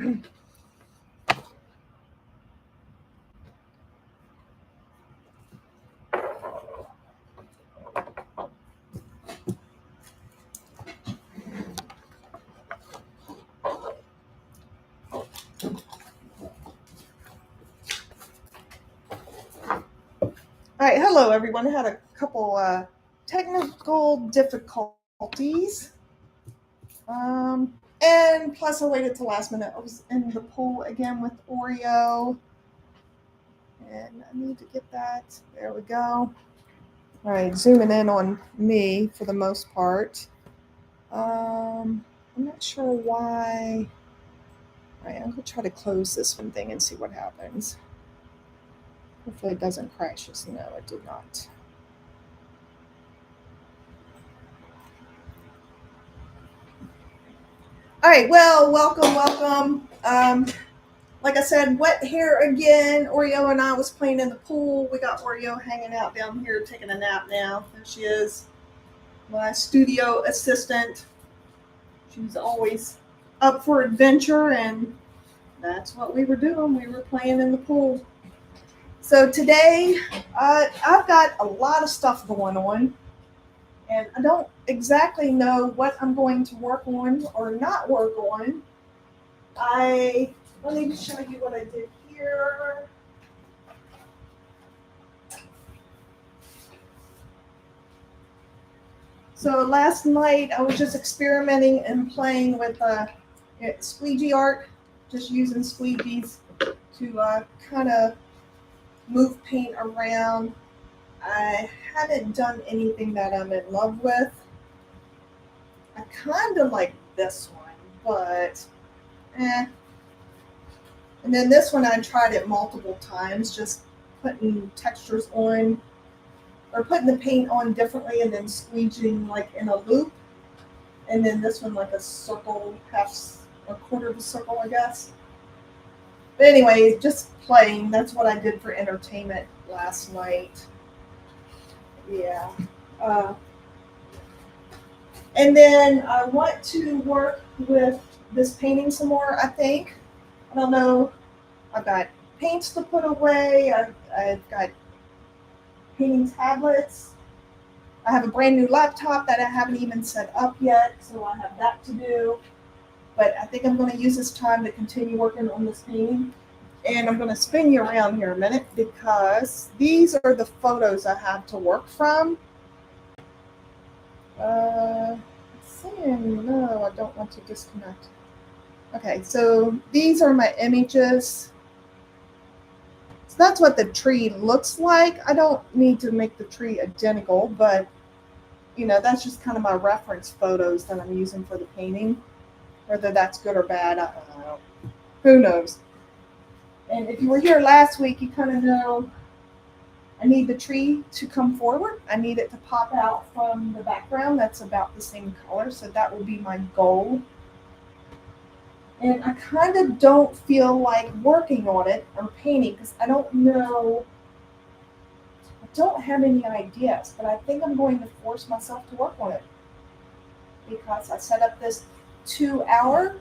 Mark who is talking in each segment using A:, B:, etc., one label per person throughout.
A: All right, hello everyone. I had a couple technical difficulties, and plus I waited till last minute. I was in the pool again with Oreo, and I need to get that. There we go. All right, zooming in on me for the most part. I'm not sure why. All right, I'm gonna try to close this one thing and see what happens. Hopefully it doesn't crash. No, it did not. All right, well, welcome. Like I said, wet hair again. Oreo and I was playing in the pool. We got Oreo hanging out down here taking a nap now. There she is, my studio assistant. She's always up for adventure, and that's what we were doing. We were playing in the pool. So today, I've got a lot of stuff going on, and I don't exactly know what I'm going to work on or not work on. Let me show you what I did here. So last night I was just experimenting and playing with squeegee art, just using squeegees to kind of move paint around. I haven't done anything that I'm in love with. I kind of like this one, but And then this one I tried it multiple times, just putting textures on or putting the paint on differently and then squeegeeing like in a loop. And then this one like a circle, a quarter of a circle, I guess. But anyway, just playing. That's what I did for entertainment last night. Yeah. And then I want to work with this painting some more, I think. I don't know. I've got paints to put away. I've got painting tablets. I have a brand new laptop that I haven't even set up yet, so I have that to do. But I think I'm going to use this time to continue working on this painting. And I'm going to spin you around here a minute because these are the photos I have to work from. No, I don't want to disconnect. Okay, so these are my images. So that's what the tree looks like. I don't need to make the tree identical, but that's just kind of my reference photos that I'm using for the painting. Whether that's good or bad, I don't know. Who knows? And if you were here last week, you kind of know I need the tree to come forward. I need it to pop out from the background. That's about the same color, so that will be my goal. And I kind of don't feel like working on it or painting because I don't know. I don't have any ideas, but I think I'm going to force myself to work on it because I set up this 2-hour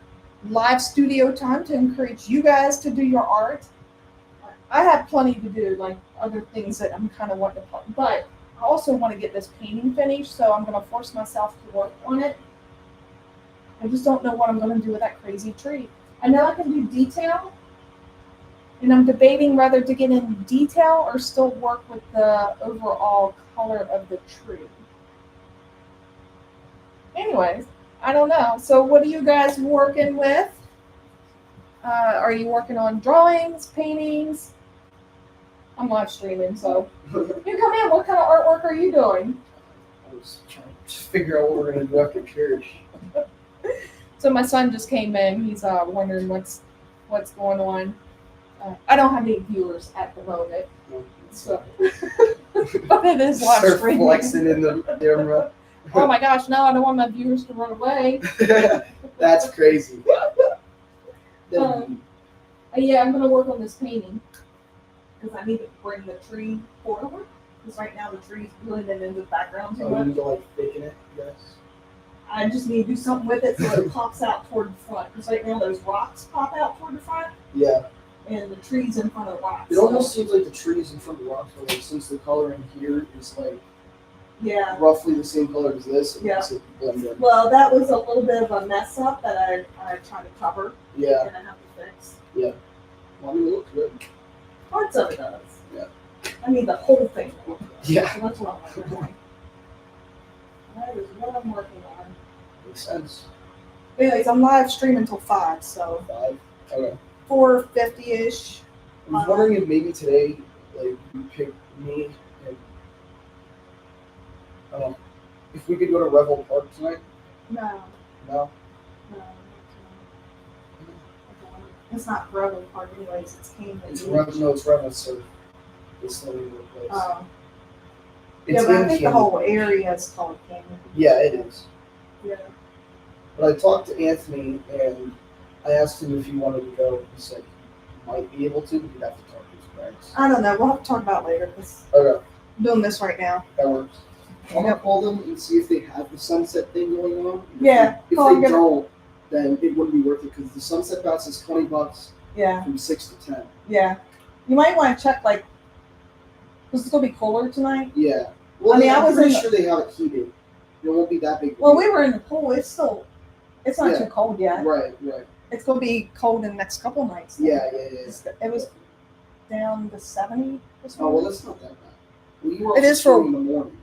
A: live studio time to encourage you guys to do your art. I have plenty to do, like other things that I'm kind of wanting to play, but I also want to get this painting finished, so I'm going to force myself to work on it. I just don't know what I'm going to do with that crazy tree. I know I can do detail, and I'm debating whether to get in detail or still work with the overall color of the tree. Anyways, I don't know. So what are you guys working with? Are you working on drawings, paintings? I'm live streaming, so you come in. What kind of artwork are you doing?
B: I was trying to figure out what we're going to do after church.
A: So my son just came in. He's wondering what's going on. I don't have any viewers at the moment, so but it is live
B: Start
A: streaming.
B: flexing in the camera.
A: Oh my gosh! No, I don't want my viewers to run away.
B: That's crazy.
A: Yeah, I'm gonna work on this painting because I need to bring the tree forward. Because right now the tree's blending into the background too
B: Oh,
A: much.
B: you go like faking it, yes.
A: I just need to do something with it so it pops out toward the front. Because right now those rocks pop out toward the front,
B: Yeah.
A: and the trees in front of the rocks.
B: It almost seems like the trees in front of the rocks, but like, since the color in here is like
A: Yeah.
B: roughly the same color as this, it
A: Yeah.
B: makes it blend in.
A: Well, that was a little bit of a mess up that I tried to cover.
B: Yeah.
A: And I have to fix.
B: Yeah. Well, I mean, it looks good.
A: Parts of it does.
B: Yeah.
A: I mean, the whole thing will look good.
B: Yeah.
A: So that's what I'm doing. That is what I'm working on.
B: Makes sense.
A: Anyways, I'm live streaming until 5, so
B: 5. Okay.
A: 4:50-ish.
B: I was wondering if maybe today, like, you pick me and if we could go to Revel Park tonight.
A: No.
B: No.
A: No. It's not Revel Park, anyways. It's Cambridge.
B: It's Revel. No, it's Revel Surf. It's the name of the place.
A: Yeah, but I think the whole area is called Cambridge.
B: Yeah, it is.
A: Yeah.
B: But I talked to Anthony and I asked him if he wanted to go. He said he might be able to. He'd have to talk to his parents.
A: I don't know. We'll have to talk about it later. Because
B: Okay.
A: I'm doing this right now.
B: That works. I'm gonna call them and see if they have the sunset thing going on.
A: Yeah.
B: If they don't, then it wouldn't be worth it because the sunset pass is $20
A: Yeah.
B: from 6 to 10.
A: Yeah. You might want to check, like, because it's going to be colder tonight.
B: Yeah. Well,
A: I mean,
B: I'm
A: I was
B: pretty
A: in
B: sure they have it heated. It won't be that big.
A: Well, we were in the pool. It's not
B: Yeah.
A: too cold yet.
B: Right.
A: It's going to be cold in the next couple nights. Though.
B: Yeah.
A: It was down to 70 this
B: Oh,
A: morning.
B: well, that's not that bad. Well, you were
A: It
B: also
A: is for-
B: swimming in the morning.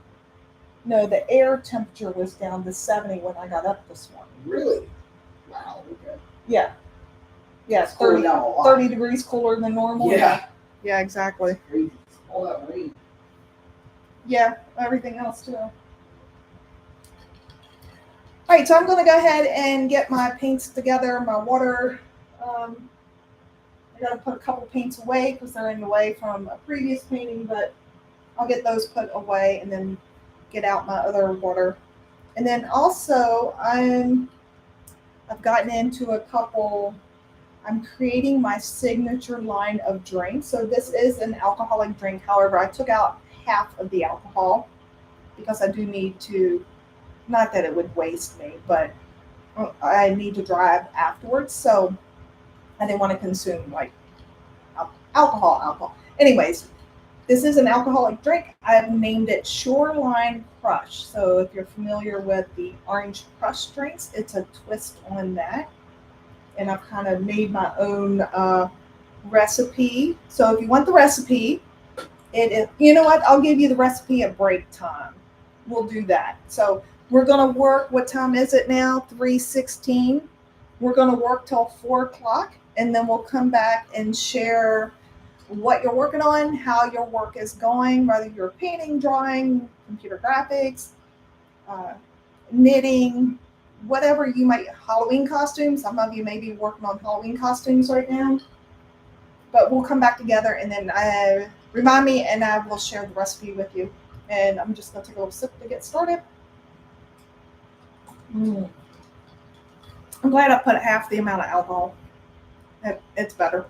A: No, the air temperature was down to 70 when I got up this morning.
B: Really? Wow. Okay.
A: Yeah. Yeah,
B: It's cooling
A: 30,
B: down a lot.
A: 30 degrees cooler than normal.
B: Yeah.
A: Yeah, exactly.
B: Crazy. All that rain.
A: Yeah, everything else too. All right, so I'm going to go ahead and get my paints together, my water. I got to put a couple paints away because they're in the way from a previous painting, but I'll get those put away and then get out my other water. And then also I've gotten into a couple, I'm creating my signature line of drinks. So this is an alcoholic drink. However, I took out half of the alcohol because I do need to, not that it would waste me, but I need to drive afterwards. So I didn't want to consume like alcohol. Anyways, this is an alcoholic drink. I've named it Shoreline Crush. So if you're familiar with the orange crush drinks, it's a twist on that. And I've kind of made my own recipe. So if you want the recipe, you know what? I'll give you the recipe at break time. We'll do that. So we're going to work, what time is it now? 3:16. We're going to work till 4 o'clock, and then we'll come back and share what you're working on, how your work is going, whether you're painting, drawing, computer graphics, knitting, whatever you might, Halloween costumes. Some of you may be working on Halloween costumes right now. But we'll come back together and then remind me and I will share the recipe with you. And I'm just going to take a little sip to get started. I'm glad I put half the amount of alcohol. It's better.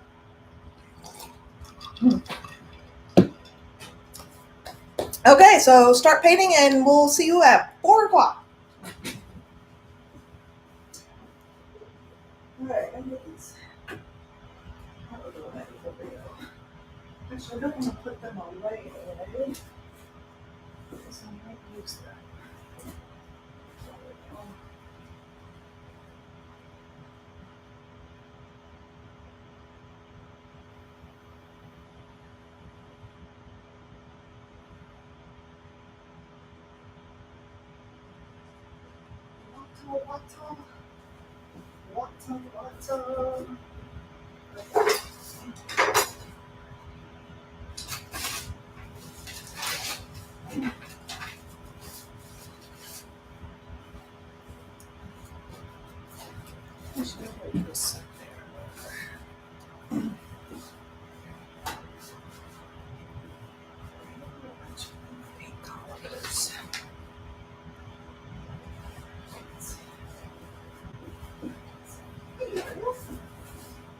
A: Okay, so start painting and we'll see you at 4 o'clock. All right, I'm going to get these. Actually, I don't want to put them away today. Because I might use them. Water.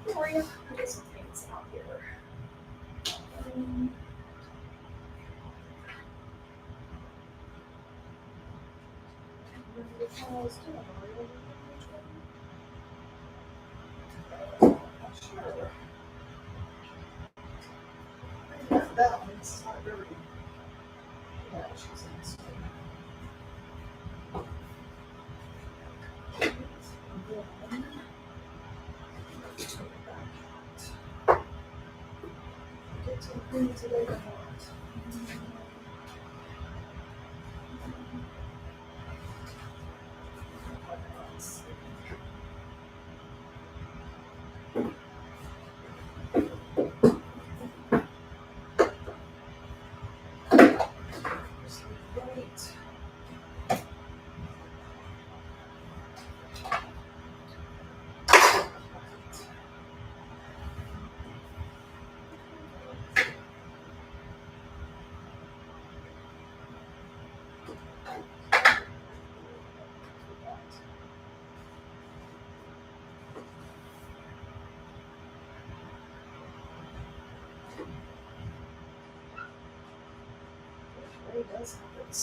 A: Oreo. I'll get some things out here. still have Oreo? Not sure. I got that one. It's not very. Yeah, she's in this one. Get to the green today or not? Great. Ray does have this.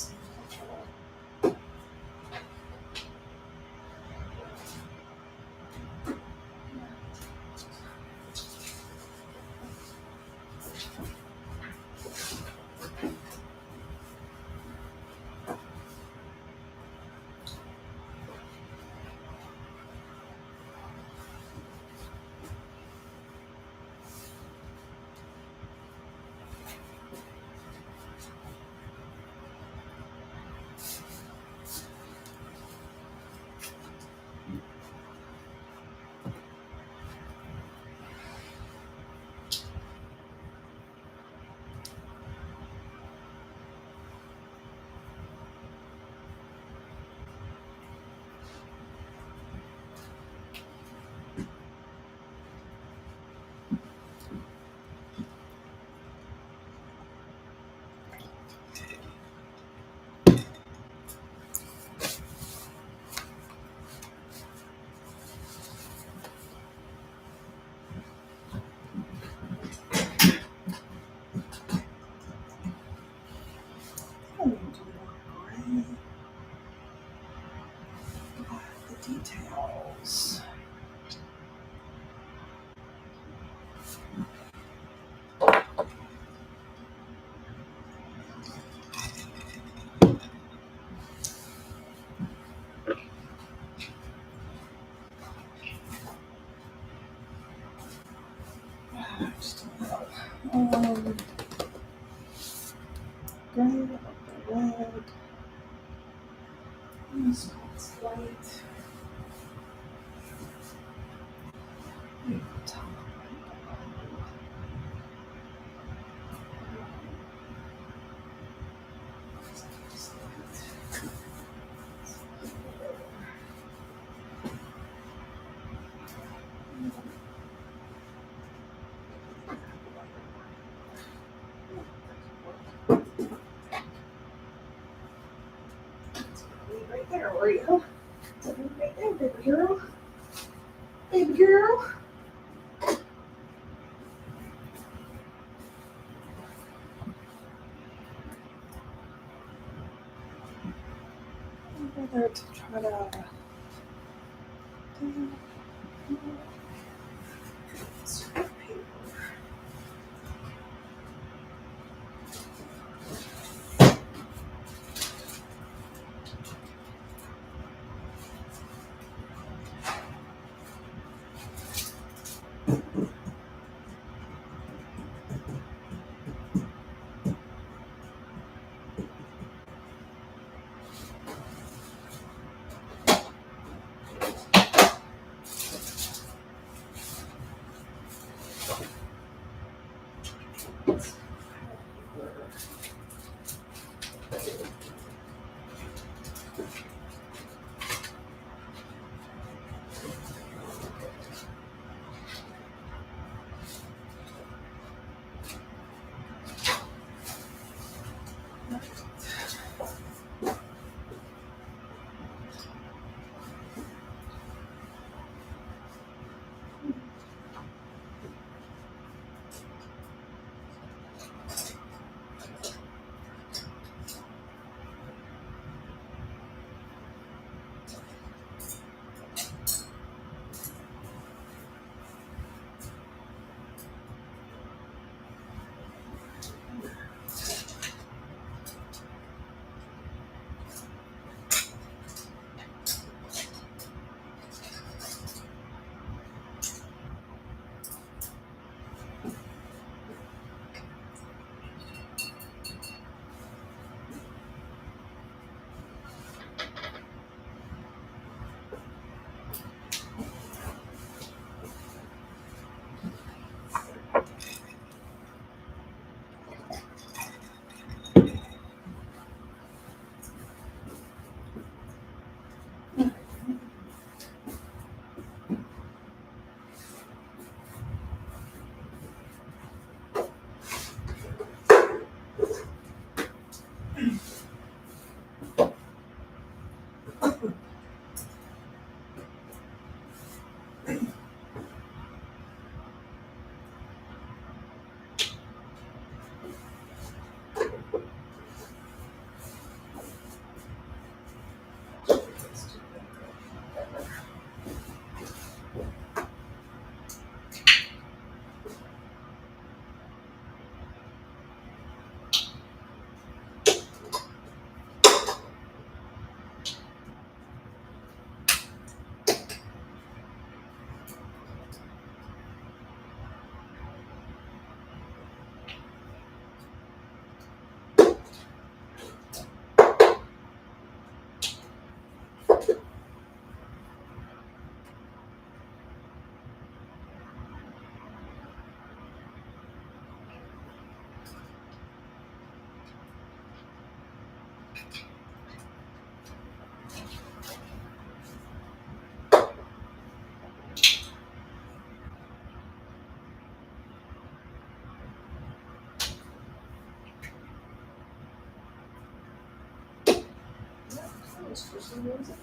A: I need to do more gray. The details. Just a little. Gray, red. This one's light. Right there, Oreo. Right there, baby girl. Baby girl. Whether to try to scrap paper. those for some reason.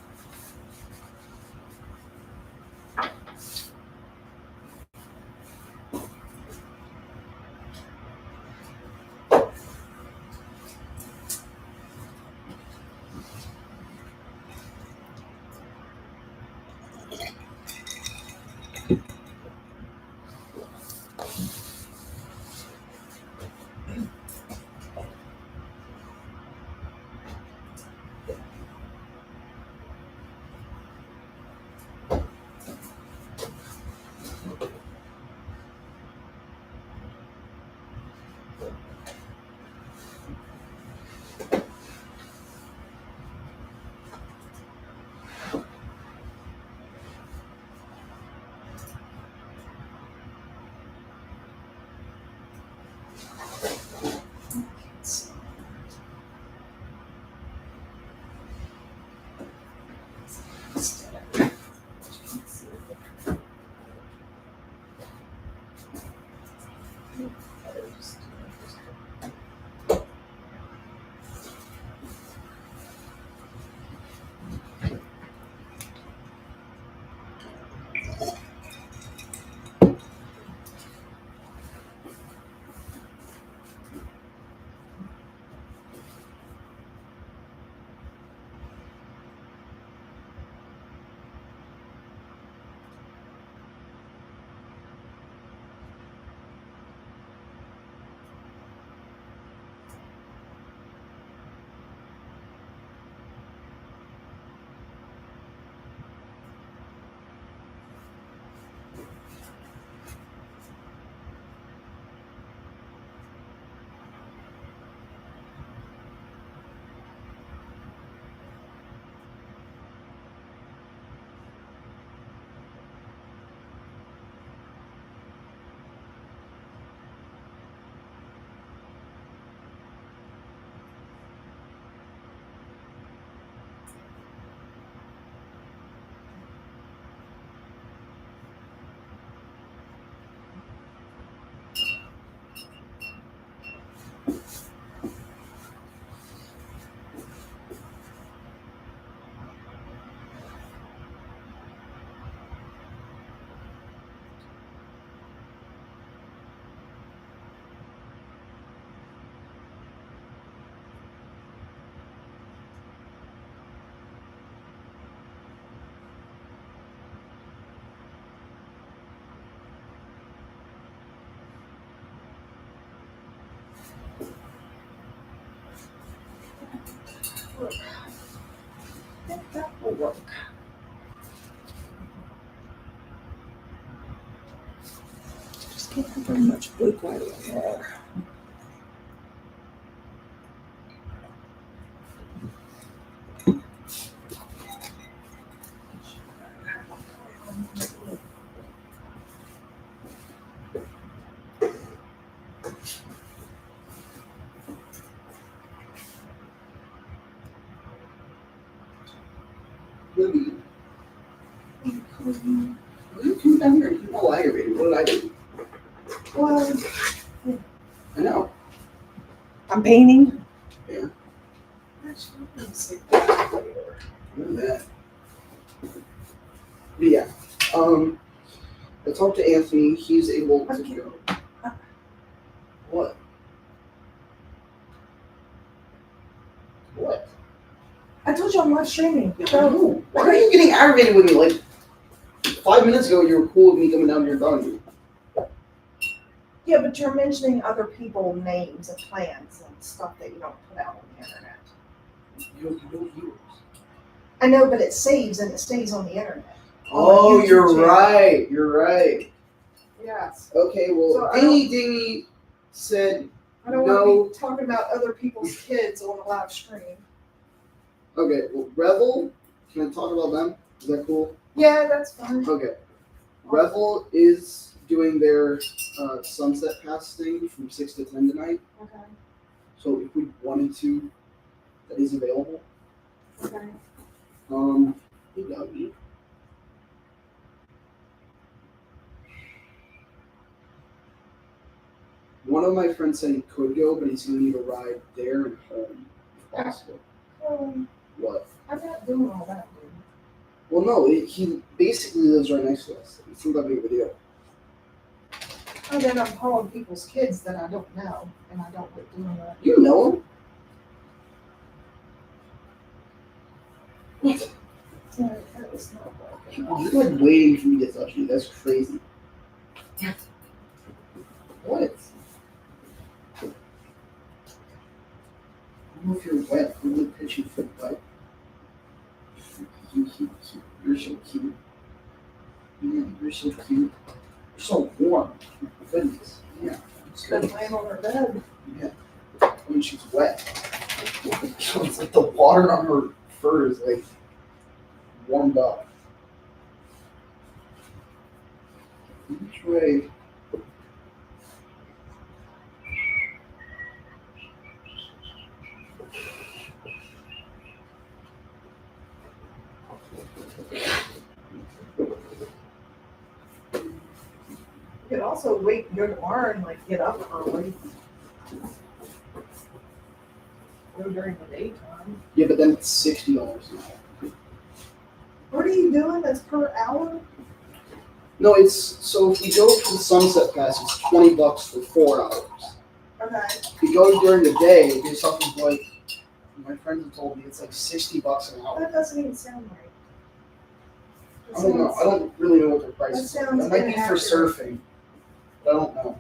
A: I think that will work. Just can't have very much blue white in there.
B: Libby, you come down here. You know aggravated. What did I do?
A: Well,
B: I know.
A: I'm painting.
B: Yeah.
A: Actually, let me see that later.
B: Look at that. But yeah. I talked to Anthony. He's able to
A: Okay.
B: go. What? What?
A: I told you I'm live streaming.
B: No. Why are you getting aggravated with me? Like 5 minutes ago, you were cool with me coming down here talking to you.
A: Yeah, but you're mentioning other people's names and plans and stuff that you don't put out on the internet.
B: You have no viewers.
A: I know, but it saves and it stays on the internet.
B: Oh,
A: YouTube
B: you're
A: channel.
B: right. You're right.
A: Yes.
B: Okay, well,
A: So I
B: Dingy said
A: I don't
B: no.
A: want to be talking about other people's kids on a live stream.
B: Okay, well, Revel, can I talk about them? Is that cool?
A: Yeah, that's fine.
B: Okay. Revel is doing their sunset pass thing from 6 to 10 tonight.
A: Okay.
B: So if we wanted to, that is available.
A: Okay.
B: Hey, Dougie. One of my friends said he could go, but he's going to need a ride there and home, if possible.
A: Um,
B: What?
A: I'm not doing all that, dude.
B: Well, no, he basically lives right next to us. It's not that big of a deal.
A: And then I'm calling people's kids that I don't know, and I don't like doing that.
B: You know him? What?
A: That was not working.
B: You're like waiting for me to touch you. That's crazy. What? I don't know if you're wet. I'm gonna pitch you foot wet. You're so cute. Yeah, you're so cute. You're so warm. Goodness. Yeah.
A: She's been laying on her bed.
B: Yeah. I mean, she's wet. It's like the water on her fur is like warmed up. Which way?
A: You could also wait and go tomorrow and like get up early. Go during the daytime.
B: Yeah, but then it's $60 an hour.
A: What are you doing? That's per hour?
B: No, it's so if you go for the sunset pass, it's $20 for 4 hours.
A: Okay.
B: If you go during the day, there's something like my friends have told me it's like $60 an hour.
A: That doesn't even sound right.
B: I don't know. I don't really know what their prices
A: That
B: are.
A: sounds
B: That might be for
A: inaccurate.
B: surfing, but I don't know.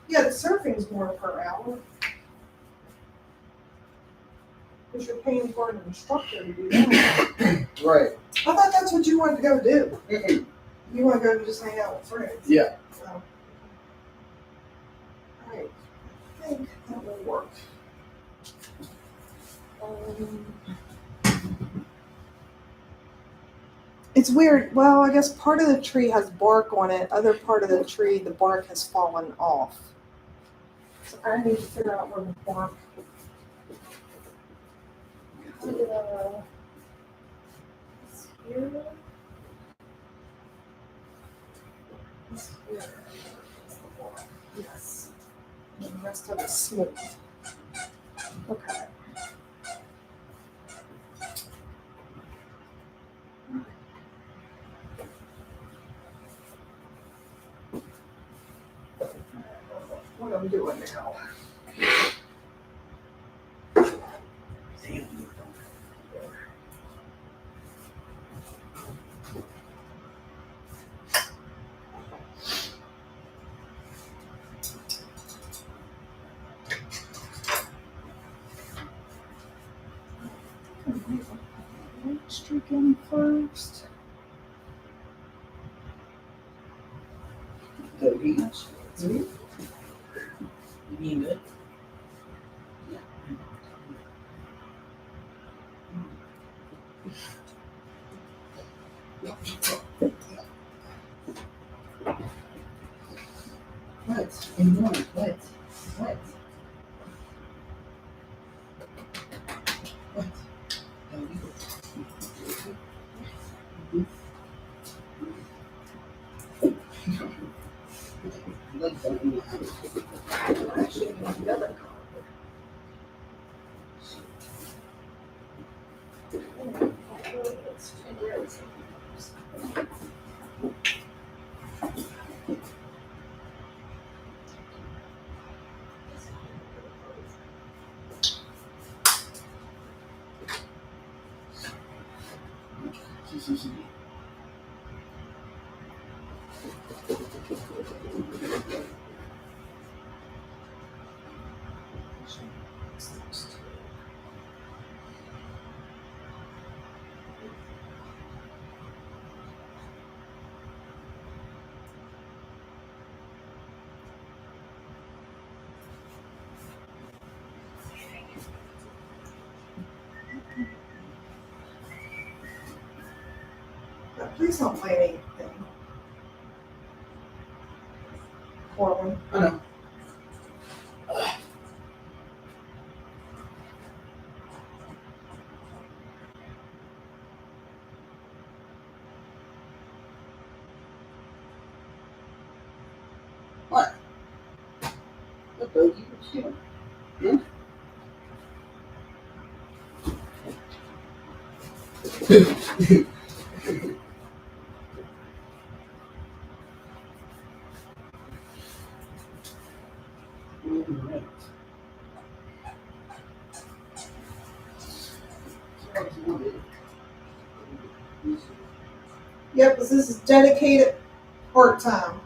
A: Yeah, the surfing's more per hour. Because you're paying for an instructor to do that.
B: Right.
A: I thought that's what you wanted to go do.
B: Mm-mm.
A: You want to go and just hang out with friends.
B: Yeah.
A: So. Alright. I think that will work. It's weird. Well, I guess part of the tree has bark on it. Other part of the tree, the bark has fallen off. So I need to figure out where the bark. It's here. It's here. It's the bark. Yes. And the rest of it's smooth. Okay. What I'm doing now. Streak in first.
B: The heat.
C: You being good?
B: What? And more. What? What? What?
A: Actually, the other color. Now, please don't play anything. Horrible.
B: I know. What? What, Bogey? What you doing? Alright.
A: Yep, because this is dedicated part time.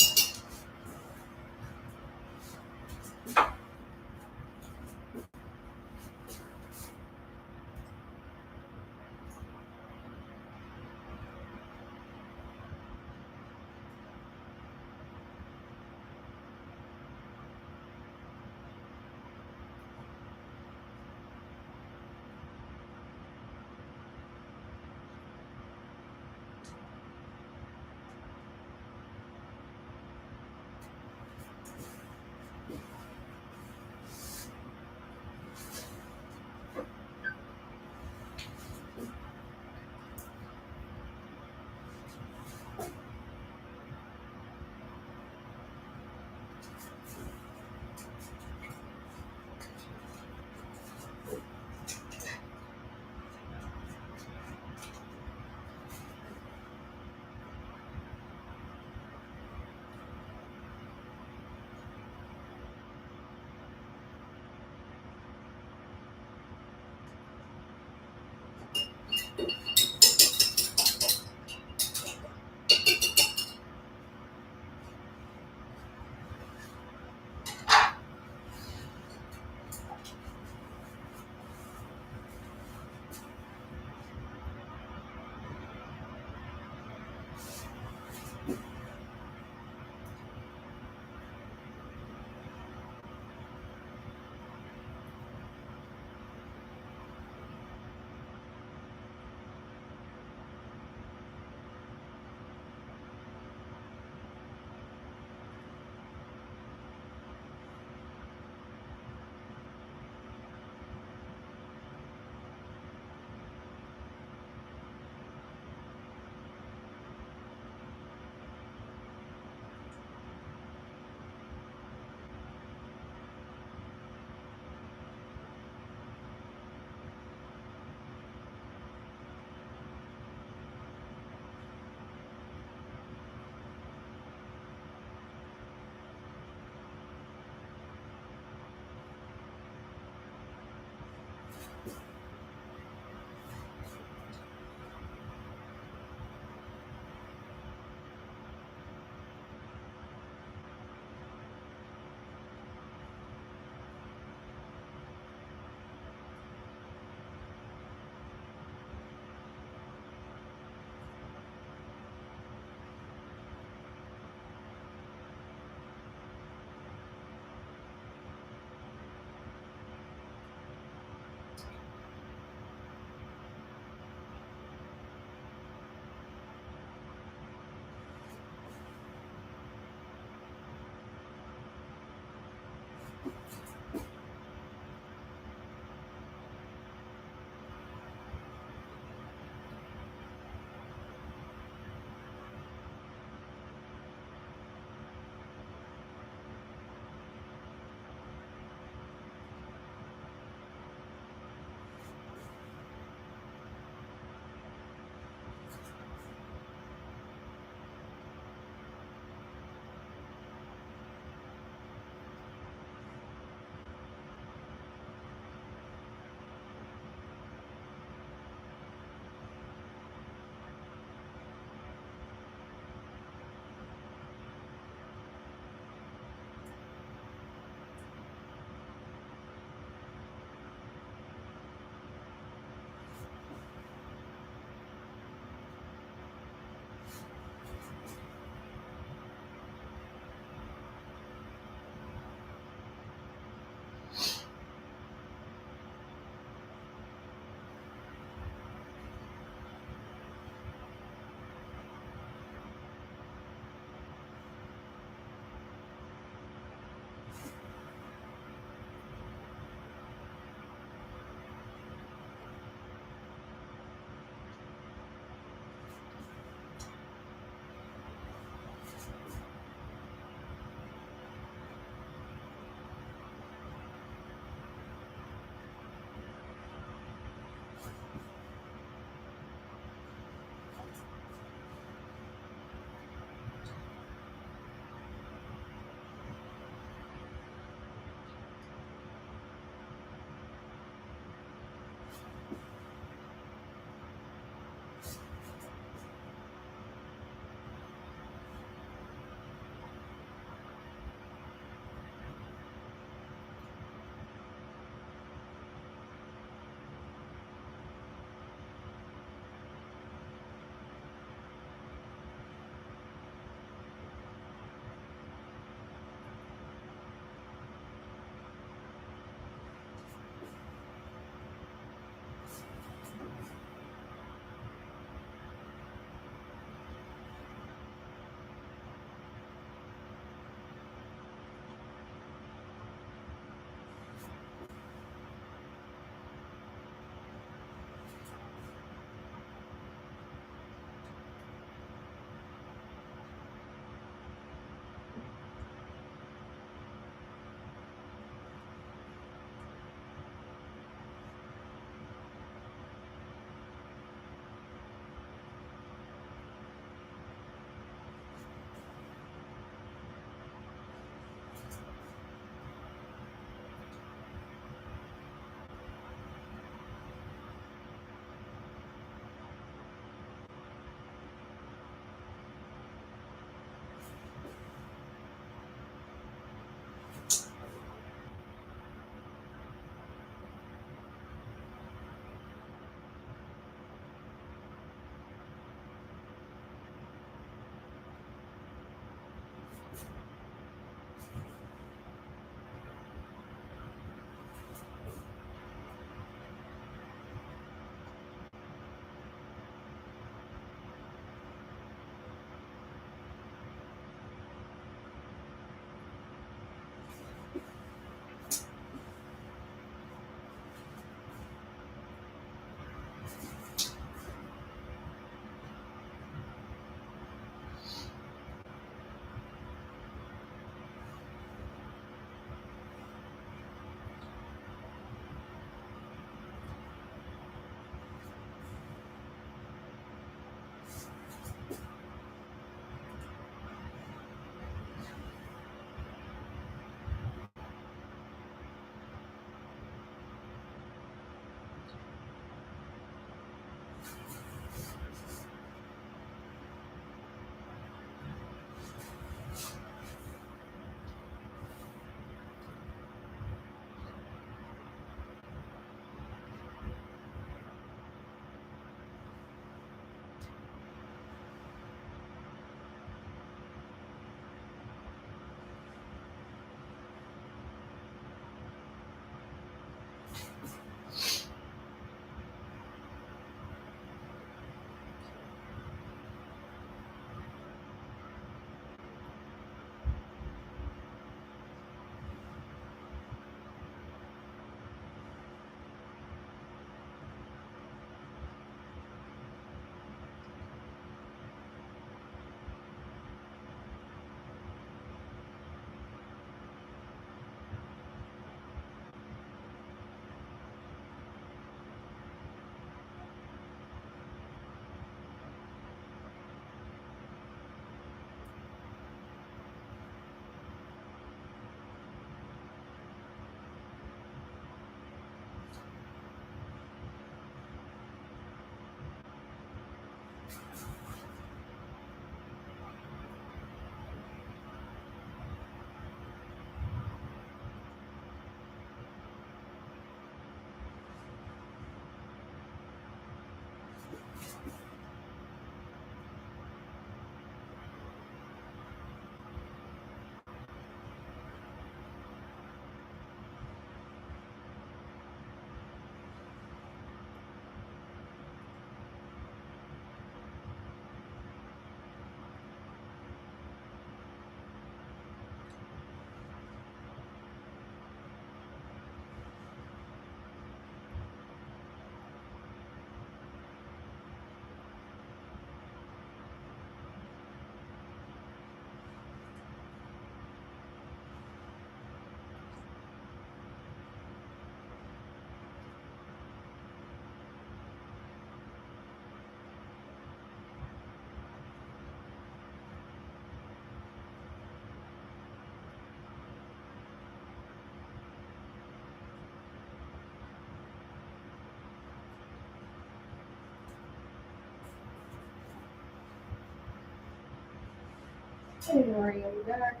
A: Hey, Oreo, you back?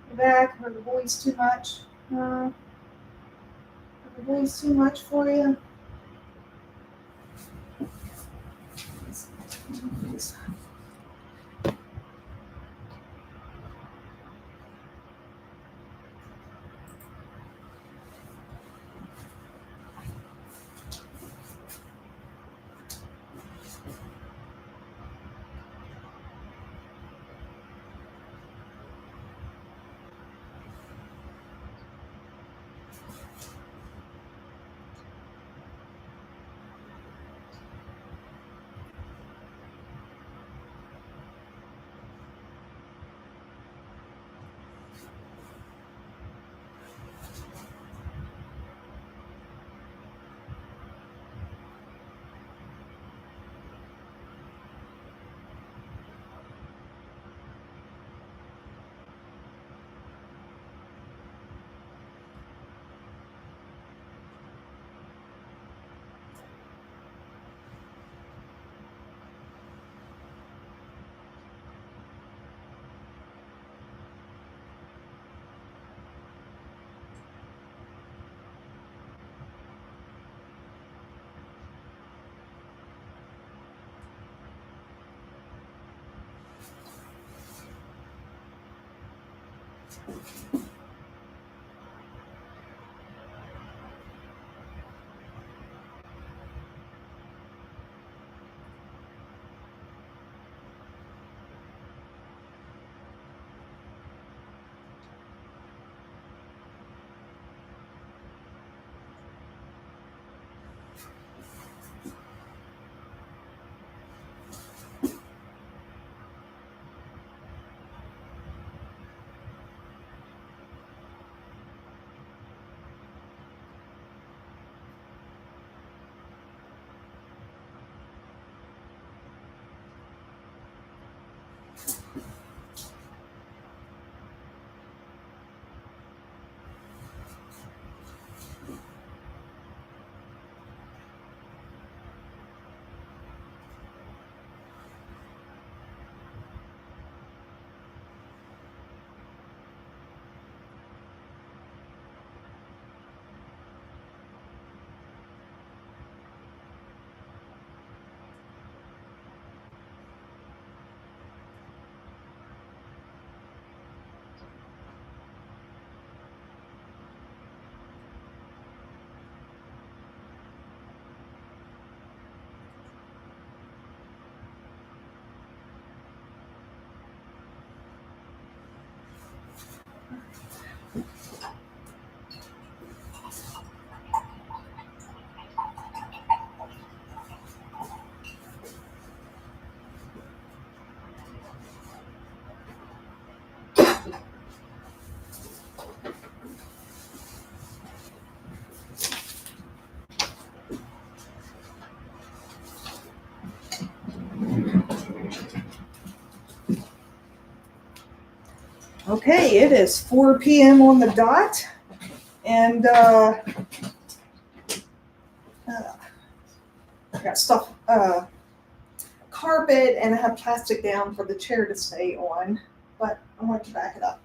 A: You back? Are the boys too much? Are the boys too much for you? Okay, it is 4 p.m. on the dot, and I got stuff, carpet, and I have plastic down for the chair to stay on, but I want to back it up.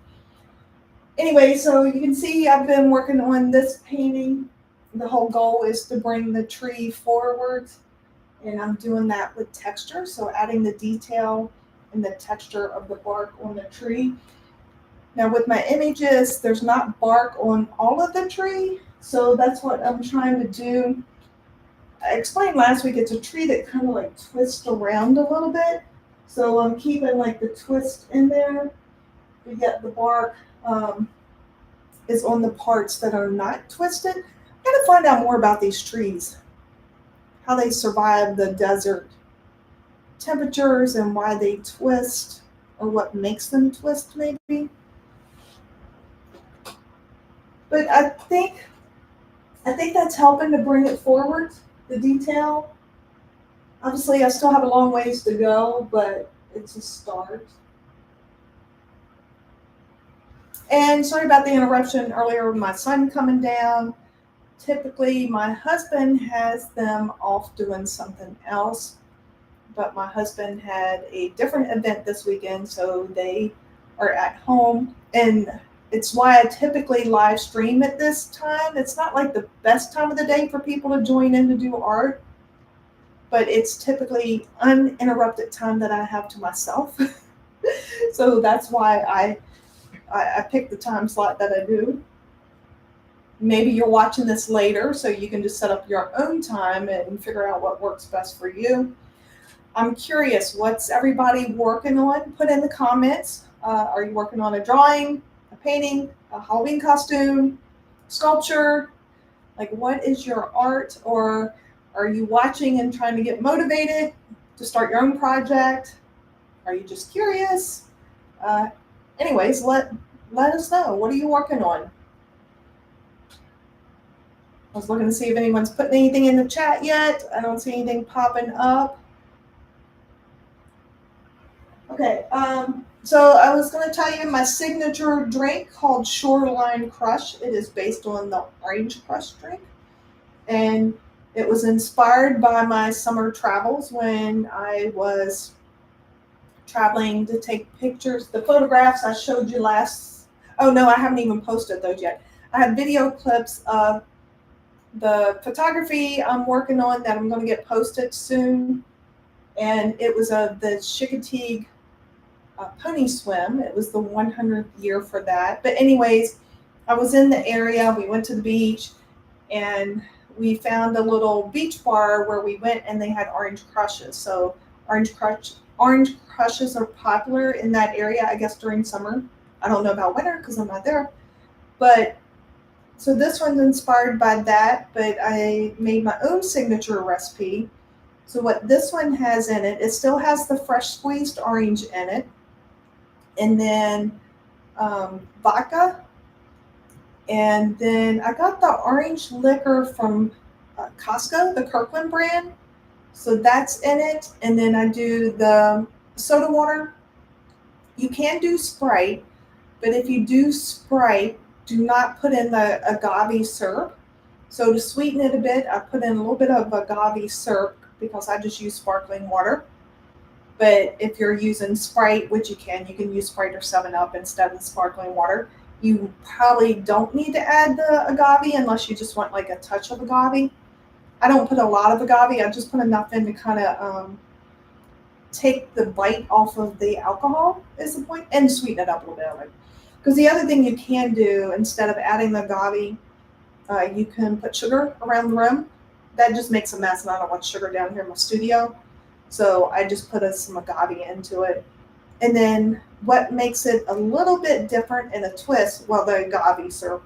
A: Anyway, so you can see I've been working on this painting. The whole goal is to bring the tree forward, and I'm doing that with texture, so adding the detail and the texture of the bark on the tree. Now with my images, there's not bark on all of the tree, so that's what I'm trying to do. I explained last week it's a tree that kind of like twists around a little bit, so I'm keeping like the twist in there. We get the bark is on the parts that are not twisted. I gotta find out more about these trees, how they survive the desert temperatures and why they twist, or what makes them twist maybe. But I think that's helping to bring it forward, the detail. Obviously, I still have a long ways to go, but it's a start. And sorry about the interruption earlier with my son coming down. Typically, my husband has them off doing something else. but my husband had a different event this weekend, so they are at home. And it's why I typically live stream at this time. It's not like the best time of the day for people to join in to do art, but it's typically uninterrupted time that I have to myself. So that's why I picked the time slot that I do. Maybe you're watching this later, so you can just set up your own time and figure out what works best for you. I'm curious, what's everybody working on? Put in the comments. Are you working on a drawing, a painting, a Halloween costume, sculpture? Like, what is your art? Or are you watching and trying to get motivated to start your own project? Are you just curious? Anyways, let us know. What are you working on? I was looking to see if anyone's putting anything in the chat yet. I don't see anything popping up. Okay, so I was going to tell you my signature drink called Shoreline Crush. It is based on the Orange Crush drink. And it was inspired by my summer travels when I was traveling to take pictures. The photographs I showed you last, oh no, I haven't even posted those yet. I have video clips of the photography I'm working on that I'm going to get posted soon. And it was the Chickateague pony swim. It was the 100th year for that. But anyways, I was in the area. We went to the beach and we found a little beach bar where we went, and they had orange crushes. So orange crushes are popular in that area, I guess, during summer. I don't know about winter because I'm not there. But so this one's inspired by that, but I made my own signature recipe. So what this one has in it, it still has the fresh squeezed orange in it. And then vodka. And then I got the orange liquor from Costco, the Kirkland brand. So that's in it. And then I do the soda water. You can do Sprite, but if you do Sprite, do not put in the agave syrup. So to sweeten it a bit, I put in a little bit of agave syrup because I just use sparkling water. But if you're using Sprite, which you can use Sprite or 7-Up instead of sparkling water. You probably don't need to add the agave unless you just want like a touch of agave. I don't put a lot of agave. I just put enough in to kind of take the bite off of the alcohol is the point, and sweeten it up a little bit. Because the other thing you can do instead of adding the agave, you can put sugar around the rim. That just makes a mess, and I don't want sugar down here in my studio. So I just put some agave into it. And then what makes it a little bit different in a twist, well, the agave syrup,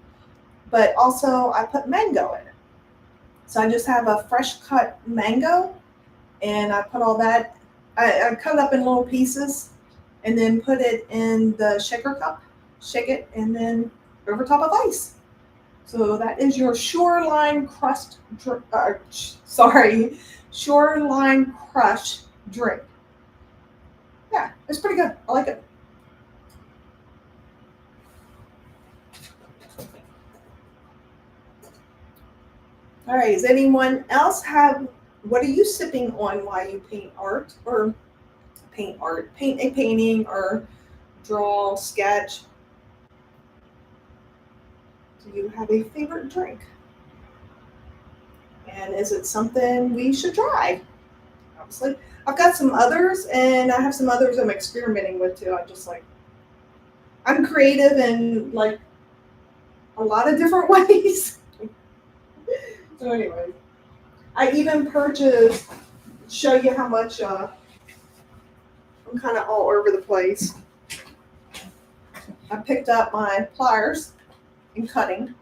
A: but also I put mango in it. So I just have a fresh cut mango, and I put all that, I cut it up in little pieces, and then put it in the shaker cup, shake it, and then over top of ice. So that is your Shoreline Shoreline Crush drink. Yeah, it's pretty good. I like it. All right, does anyone else have, what are you sipping on while you paint art, or paint a painting, or draw, sketch? Do you have a favorite drink? And is it something we should try? Obviously. I've got some others, and I have some others I'm experimenting with too. I'm creative in like a lot of different ways. So anyway, I even purchased, show you how much, I'm kind of all over the place. I picked up my pliers and cutting,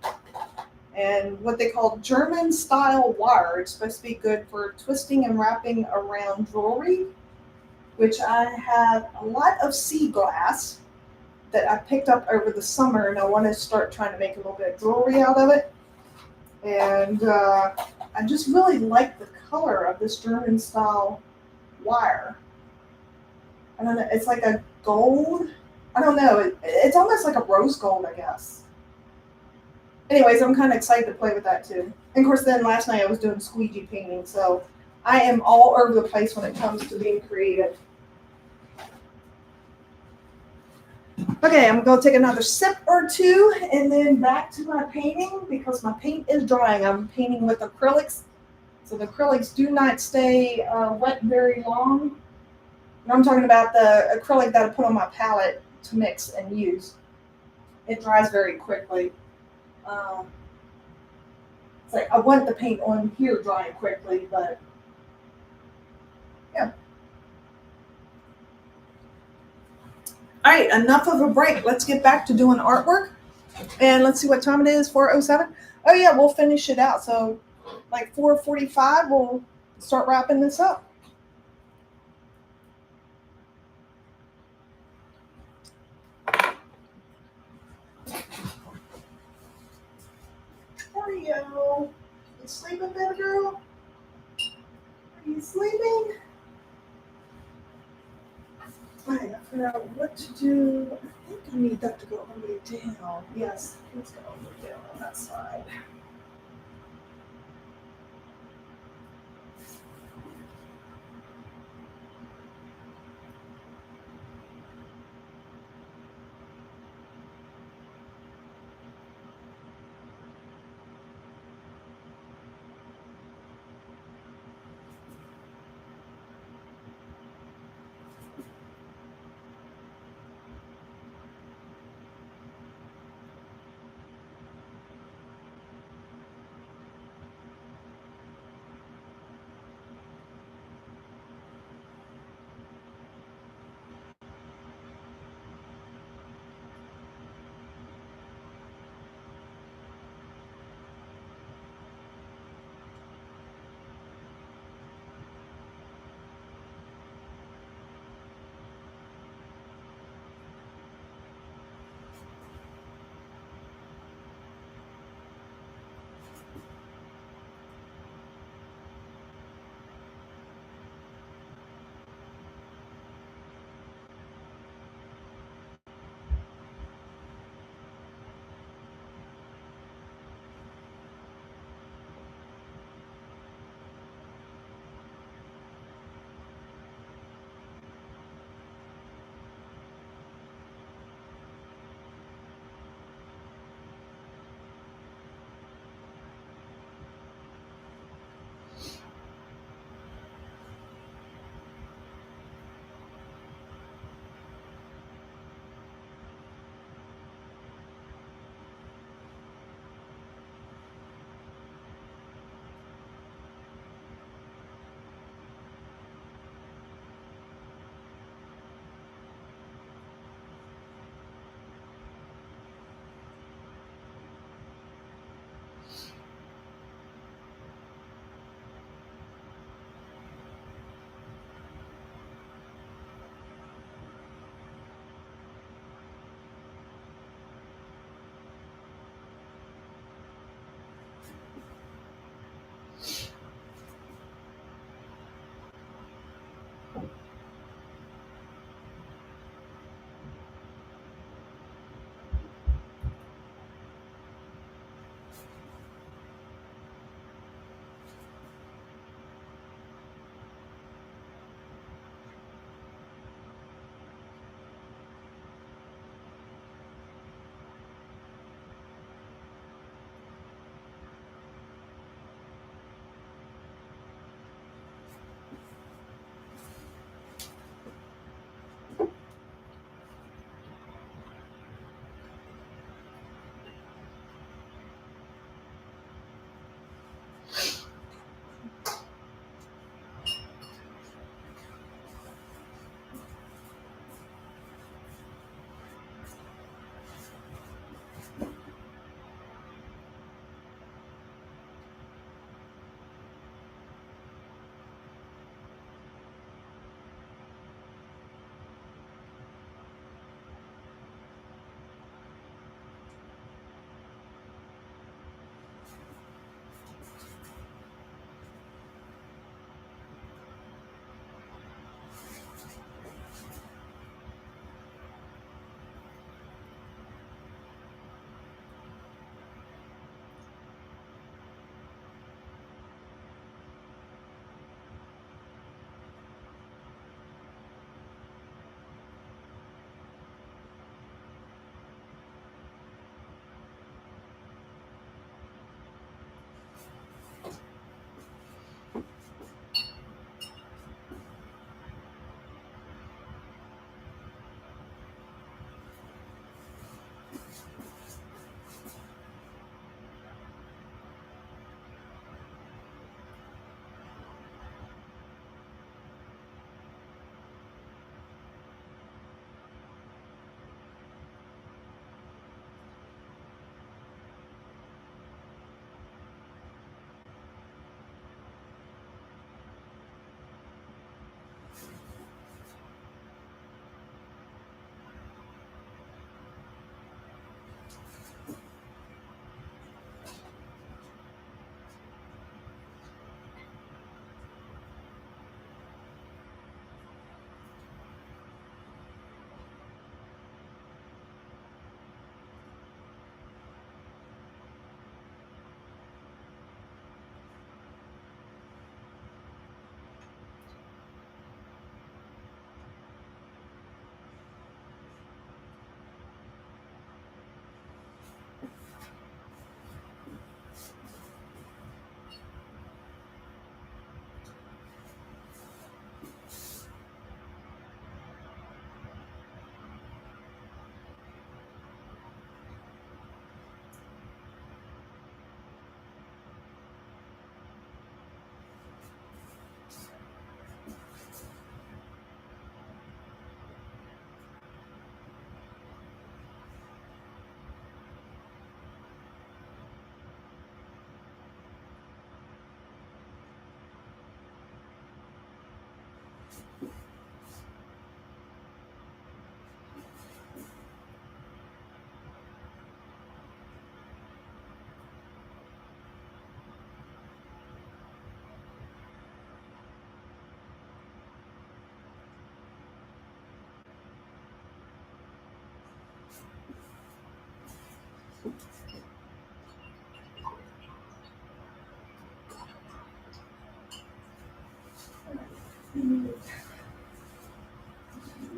A: and what they call German style wire. It's supposed to be good for twisting and wrapping around jewelry, which I have a lot of sea glass that I picked up over the summer, and I want to start trying to make a little bit of jewelry out of it. And I just really like the color of this German style wire. I don't know, it's like a gold. I don't know, it's almost like a rose gold, I guess. Anyways, I'm kind of excited to play with that too. And of course, then last night I was doing squeegee painting, so I am all over the place when it comes to being creative. Okay, I'm going to take another sip or two and then back to my painting because my paint is drying. I'm painting with acrylics. So the acrylics do not stay wet very long. And I'm talking about the acrylic that I put on my palette to mix and use. It dries very quickly. It's like I want the paint on here drying quickly, but yeah. All right, enough of a break. Let's get back to doing artwork. And let's see what time it is, 4:07. Oh yeah, we'll finish it out. So like 4:45, we'll start wrapping this up. Oreo, you sleeping, baby girl? Are you sleeping? I gotta figure out what to do. I think I need that to go all the way down. Yes, let's go all the way down on that side.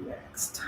A: Next.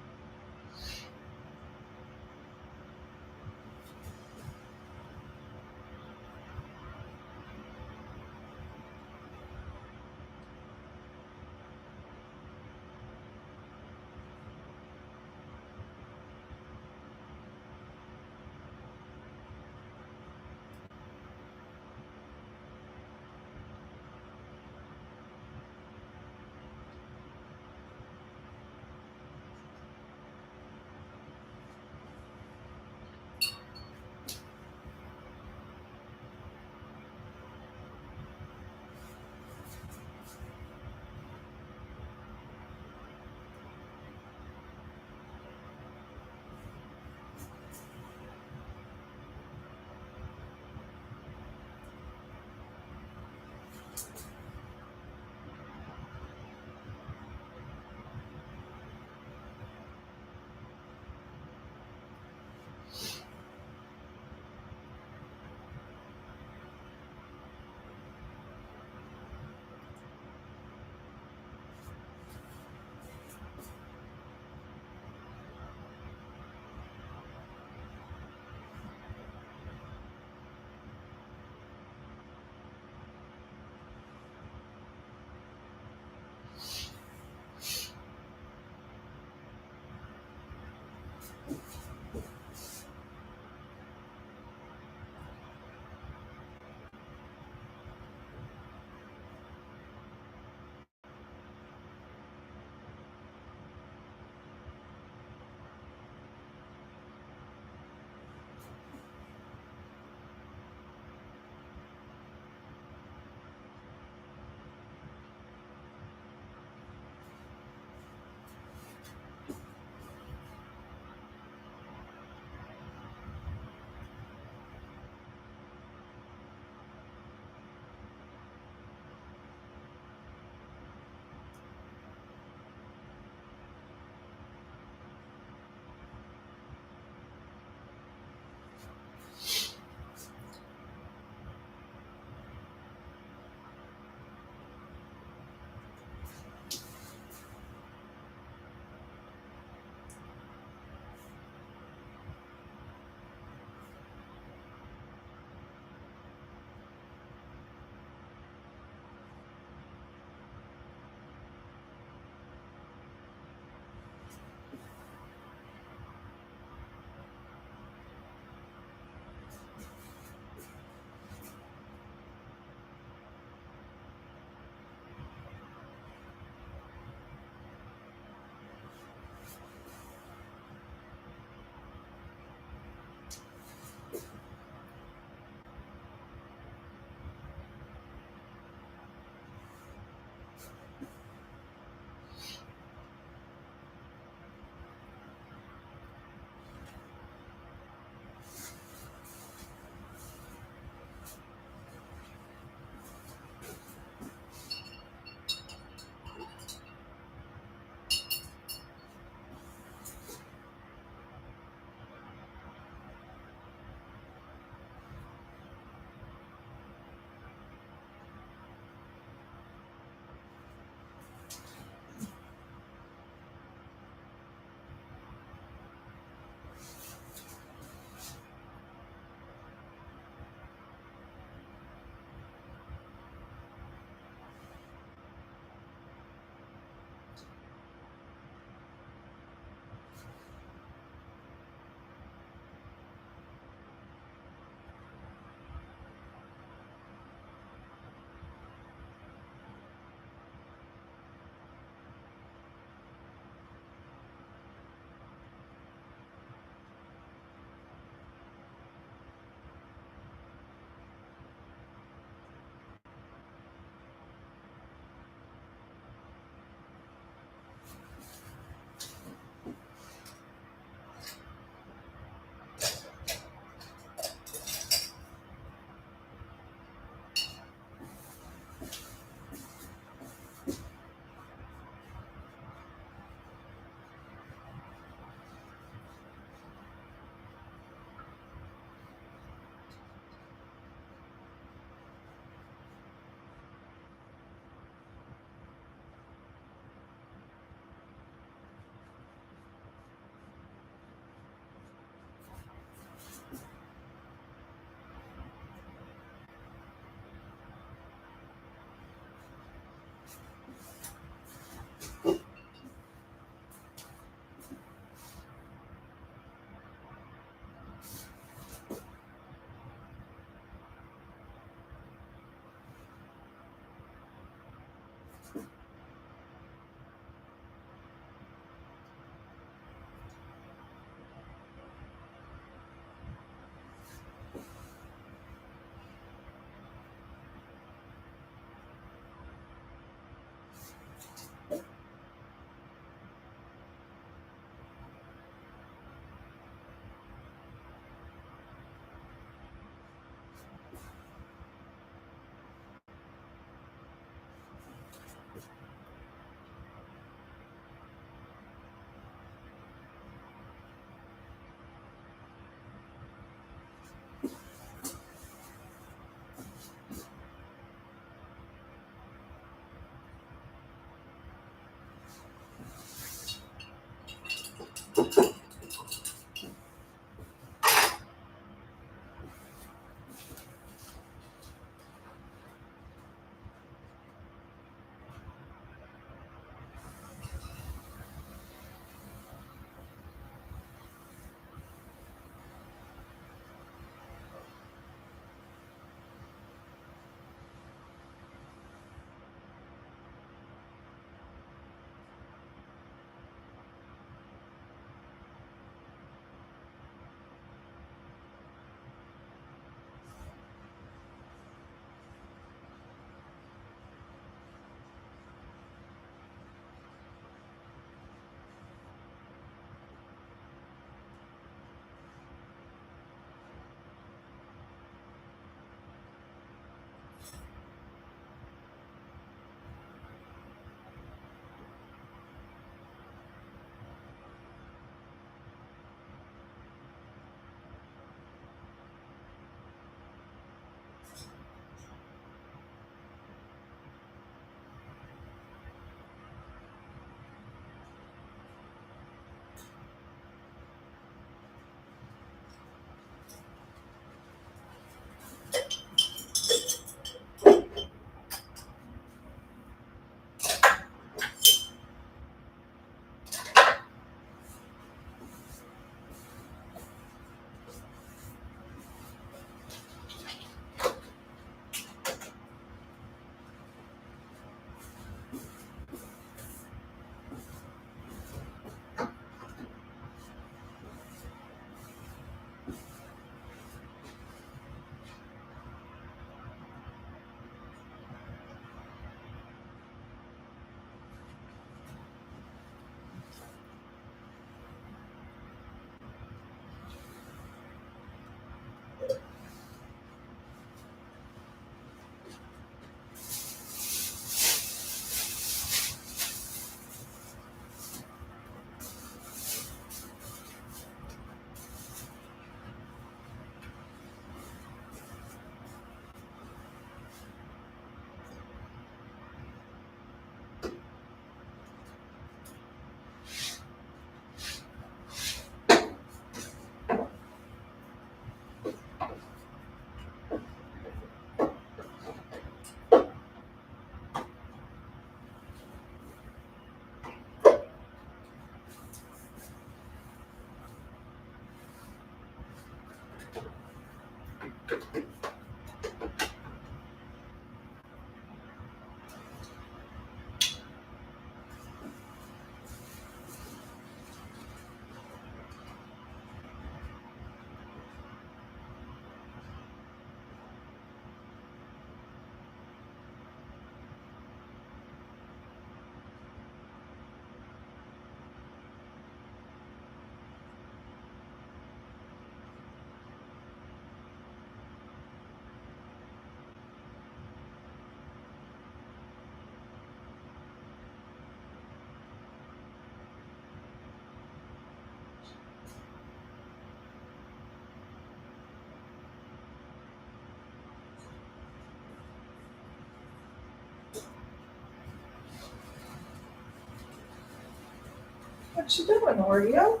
A: What you doing, Oreo?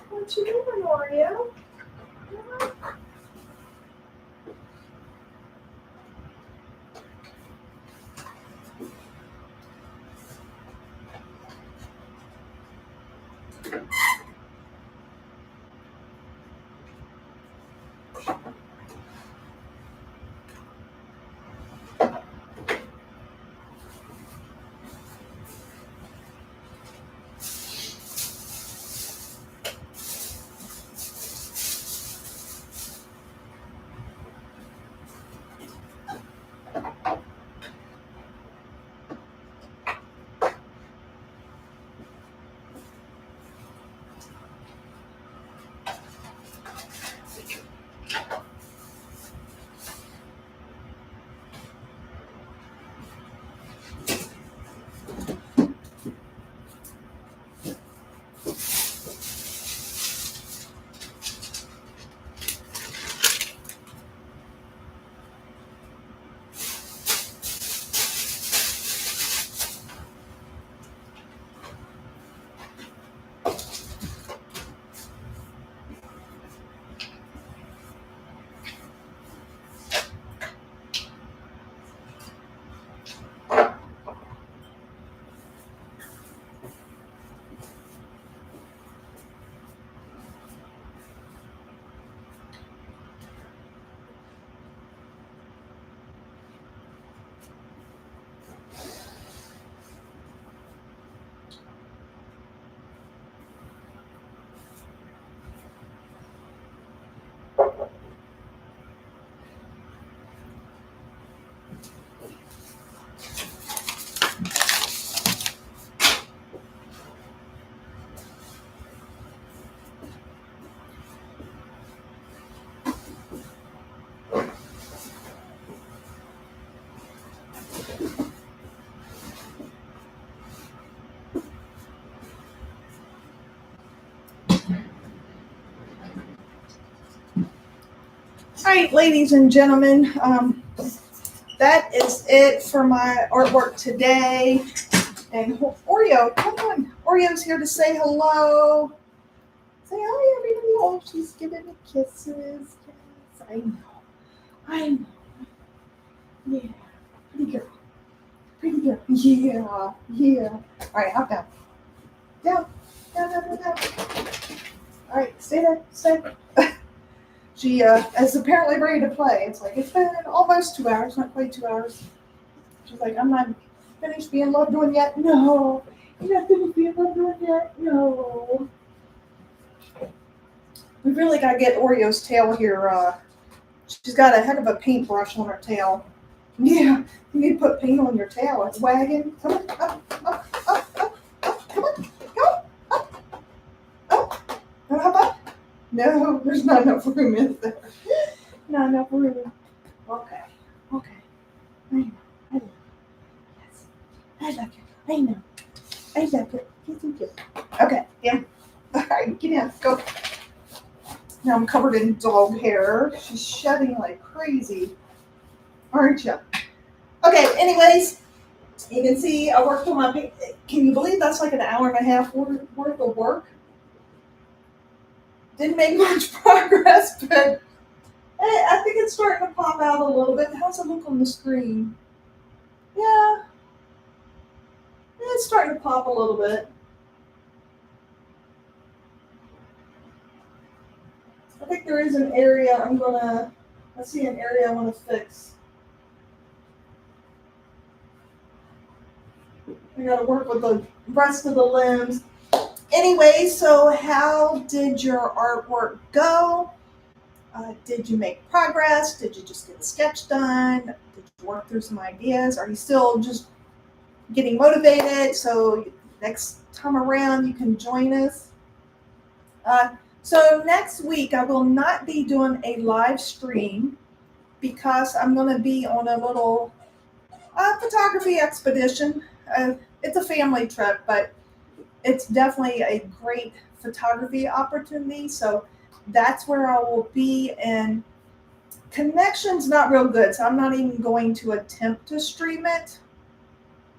A: What you doing, Oreo? All right, ladies and gentlemen, that is it for my artwork today. And Oreo, come on. Oreo's here to say hello. Say hi, everybody. Oh, she's giving me kisses. Yes, I know. I know. Yeah. Pretty girl. Pretty girl. Yeah. Yeah. All right, hop down. Down. Down, down, down, down. All right, stay there. Stay. She is apparently ready to play. It's like, it's been almost 2 hours, not quite 2 hours. She's like, I'm not finished being loved on yet. No. You're not finished being loved on yet. No. We really got to get Oreo's tail here. She's got a heck of a paintbrush on her tail. Yeah, you need to put paint on your tail. It's wagging. Come on, up, up, up, up, up. Come on, come on, up, up. No, how about? No, there's not enough room, is there? Not enough room. Okay, okay. I know, I know. Yes, I love you. I know. I love you. Yes, you do. Okay, yeah. All right, get in, go. Now I'm covered in dog hair. She's shedding like crazy, aren't you? Okay, anyways, you can see I worked on my paint. Can you believe that's like an hour and a half worth of work? Didn't make much progress, but I think it's starting to pop out a little bit. How's it look on the screen? Yeah, it's starting to pop a little bit. I think there is an area I see an area I want to fix. I got to work with the rest of the limbs. Anyway, so how did your artwork go? Did you make progress? Did you just get a sketch done? Did you work through some ideas? Are you still just getting motivated so next time around you can join us? So next week I will not be doing a live stream because I'm going to be on a little photography expedition. It's a family trip, but it's definitely a great photography opportunity. So that's where I will be, and connection's not real good, so I'm not even going to attempt to stream it.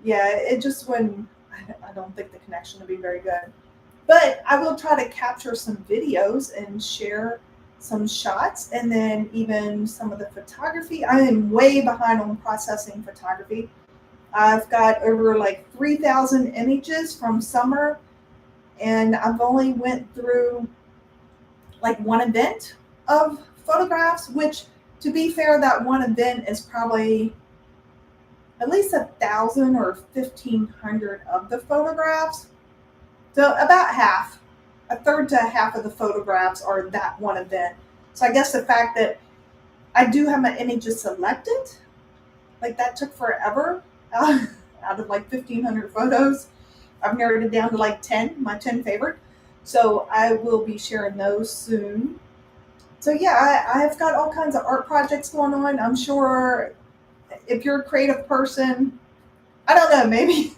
A: Yeah, it just when I don't think the connection will be very good. But I will try to capture some videos and share some shots, and then even some of the photography. I am way behind on processing photography. I've got over like 3,000 images from summer, and I've only went through like one event of photographs, which, to be fair, that one event is probably at least 1,000 or 1,500 of the photographs. So about half, a third to half of the photographs are that one event. So I guess the fact that I do have my images selected, like that took forever out of like 1,500 photos. I've narrowed it down to like 10, my 10 favorite. So I will be sharing those soon. So yeah, I've got all kinds of art projects going on. I'm sure if you're a creative person, I don't know, maybe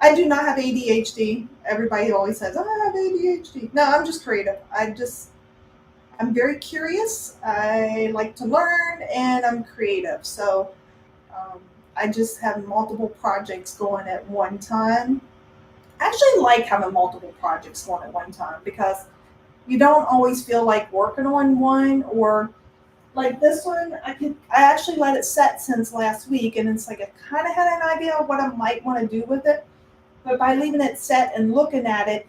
A: I do not have ADHD. Everybody always says, oh, I have ADHD. No, I'm just creative. I'm very curious. I like to learn, and I'm creative. So I just have multiple projects going at one time. I actually like having multiple projects going at one time because you don't always feel like working on one, or like this one, I actually let it set since last week, and it's like I kind of had an idea of what I might want to do with it. But by leaving it set and looking at it,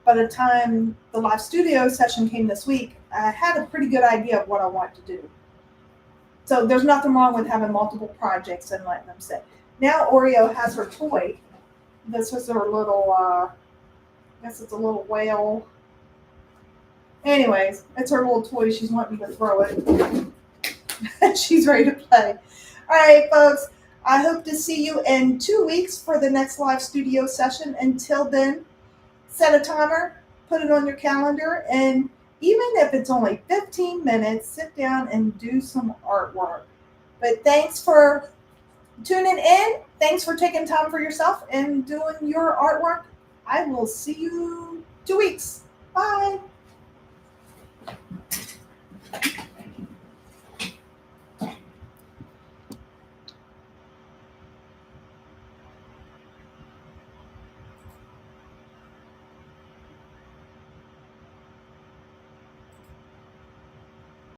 A: by the time the live studio session came this week, I had a pretty good idea of what I want to do. So there's nothing wrong with having multiple projects and letting them sit. Now Oreo has her toy. This was her little, I guess it's a little whale. Anyways, it's her little toy. She's wanting to throw it. She's ready to play. All right, folks. I hope to see you in 2 weeks for the next live studio session. Until then, set a timer, put it on your calendar, and even if it's only 15 minutes, sit down and do some artwork. But thanks for tuning in. Thanks for taking time for yourself and doing your artwork. I will see you 2 weeks. Bye.